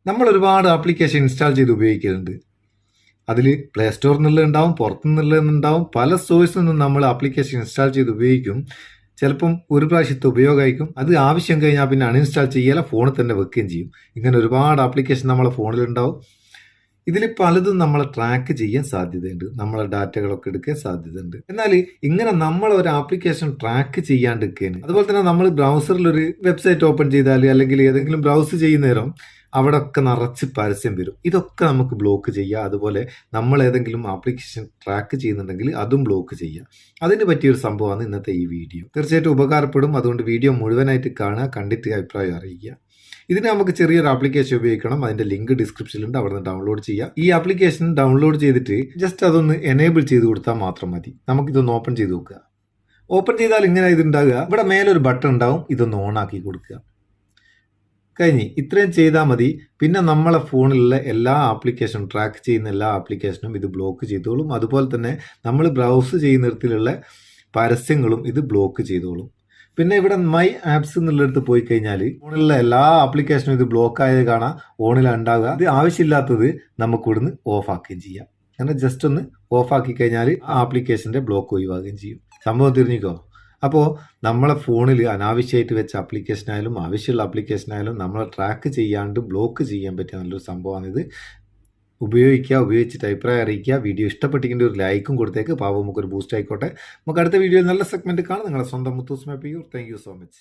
നമ്മൾ ഒരുപാട് application install ചെയ്ത് ഉപയോഗിക്കുന്നുണ്ട്. അതിൽ പ്ലേ സ്റ്റോറിൽ നിന്നുണ്ടാവും, പുറത്തുനിന്നുണ്ടാവും, പല സോഴ്സിൽ നിന്നും നമ്മൾ ആപ്ലിക്കേഷൻ ഇൻസ്റ്റാൾ ചെയ്ത് ഉപയോഗിക്കും. ചിലപ്പം ഒരു പ്രാവശ്യത്തെ ഉപയോഗമായിരിക്കും, അത് ആവശ്യം കഴിഞ്ഞാൽ പിന്നെ അൺഇൻസ്റ്റാൾ ചെയ്യാതെ ഫോണിൽ തന്നെ വെക്കുകയും ചെയ്യും. ഇങ്ങനെ ഒരുപാട് ആപ്ലിക്കേഷൻ നമ്മളെ ഫോണിലുണ്ടാവും. ഇതിൽ പലതും നമ്മളെ ട്രാക്ക് ചെയ്യാൻ സാധ്യതയുണ്ട്, നമ്മളെ ഡാറ്റകളൊക്കെ എടുക്കാൻ സാധ്യതയുണ്ട്. എന്നാൽ ഇങ്ങനെ നമ്മൾ ഒരു ആപ്ലിക്കേഷൻ ട്രാക്ക് ചെയ്യാണ്ടിരിക്കുകയാണ്. അതുപോലെ തന്നെ നമ്മൾ ബ്രൗസറിൽ ഒരു വെബ്സൈറ്റ് ഓപ്പൺ ചെയ്താൽ അല്ലെങ്കിൽ ഏതെങ്കിലും ബ്രൗസ് ചെയ്യുന്ന നേരം അവിടെ ഒക്കെ നിറച്ച് പരസ്യം വരും. ഇതൊക്കെ നമുക്ക് ബ്ലോക്ക് ചെയ്യാം. അതുപോലെ നമ്മൾ ഏതെങ്കിലും ആപ്ലിക്കേഷൻ ട്രാക്ക് ചെയ്യുന്നുണ്ടെങ്കിൽ അതും ബ്ലോക്ക് ചെയ്യാം. അതിന് പറ്റിയൊരു സംഭവമാണ് ഇന്നത്തെ ഈ വീഡിയോ. തീർച്ചയായിട്ടും ഉപകാരപ്പെടും. അതുകൊണ്ട് വീഡിയോ മുഴുവനായിട്ട് കാണുക, കണ്ടിട്ട് അഭിപ്രായം അറിയിക്കുക. ഇതിന് നമുക്ക് ചെറിയൊരു ആപ്ലിക്കേഷൻ ഉപയോഗിക്കണം. അതിന്റെ ലിങ്ക് ഡിസ്ക്രിപ്ഷനിലുണ്ട്, അവിടെ നിന്ന് ഡൗൺലോഡ് ചെയ്യാം. ഈ ആപ്ലിക്കേഷൻ ഡൗൺലോഡ് ചെയ്തിട്ട് ജസ്റ്റ് അതൊന്ന് എനേബിൾ ചെയ്ത് കൊടുത്താൽ മാത്രം മതി. നമുക്കിതൊന്ന് ഓപ്പൺ ചെയ്ത് നോക്കുക. ഓപ്പൺ ചെയ്താൽ ഇങ്ങനെ ഇതുണ്ടാകുക. ഇവിടെ മേലൊരു ബട്ടൺ ഉണ്ടാവും, ഇതൊന്ന് ഓൺ ആക്കി കൊടുക്കുക. കഴിഞ്ഞ് ഇത്രയും ചെയ്താൽ മതി. പിന്നെ നമ്മളെ ഫോണിലുള്ള എല്ലാ ആപ്ലിക്കേഷനും, ട്രാക്ക് ചെയ്യുന്ന എല്ലാ ആപ്ലിക്കേഷനും ഇത് ബ്ലോക്ക് ചെയ്തോളും. അതുപോലെ തന്നെ നമ്മൾ ബ്രൗസ് ചെയ്യുന്നിടത്തിലുള്ള പരസ്യങ്ങളും ഇത് ബ്ലോക്ക് ചെയ്തോളും. പിന്നെ ഇവിടെ മൈ ആപ്സ് എന്നുള്ളിടത്ത് പോയി കഴിഞ്ഞാൽ ഫോണിലുള്ള എല്ലാ ആപ്ലിക്കേഷനും ഇത് ബ്ലോക്ക് ആയത് കാണാം, ഓണിലുണ്ടാവുക. ഇത് ആവശ്യമില്ലാത്തത് നമുക്ക് ഇവിടുന്ന് ഓഫ് ആക്കുകയും ചെയ്യാം. അങ്ങനെ ജസ്റ്റ് ഒന്ന് ഓഫ് ആക്കി കഴിഞ്ഞാൽ ആ ആപ്ലിക്കേഷൻ്റെ ബ്ലോക്ക് ഒഴിവാക്കുകയും ചെയ്യും. സംഭവം തിരിഞ്ഞിക്കോ. അപ്പോൾ നമ്മളെ ഫോണിൽ അനാവശ്യമായിട്ട് വെച്ച ആപ്ലിക്കേഷനായാലും ആവശ്യമുള്ള ആപ്ലിക്കേഷനായാലും നമ്മളെ ട്രാക്ക് ചെയ്യാണ്ട് ബ്ലോക്ക് ചെയ്യാൻ പറ്റിയ നല്ലൊരു സംഭവമാണിത്. ഉപയോഗിക്കുക, ഉപയോഗിച്ചിട്ട് അഭിപ്രായം അറിയിക്കുക. വീഡിയോ ഇഷ്ടപ്പെട്ടെങ്കിൽ ഒരു ലൈക്കും കൊടുത്തേക്ക്. പാവം നമുക്കൊരു ബൂസ്റ്റ് ആയിക്കോട്ടെ. നമുക്ക് അടുത്ത വീഡിയോയിൽ നല്ല സെഗ്മെന്റ് കാണാം. നിങ്ങളെ സ്വന്തം Muthus Mappiyur. Thank you so much.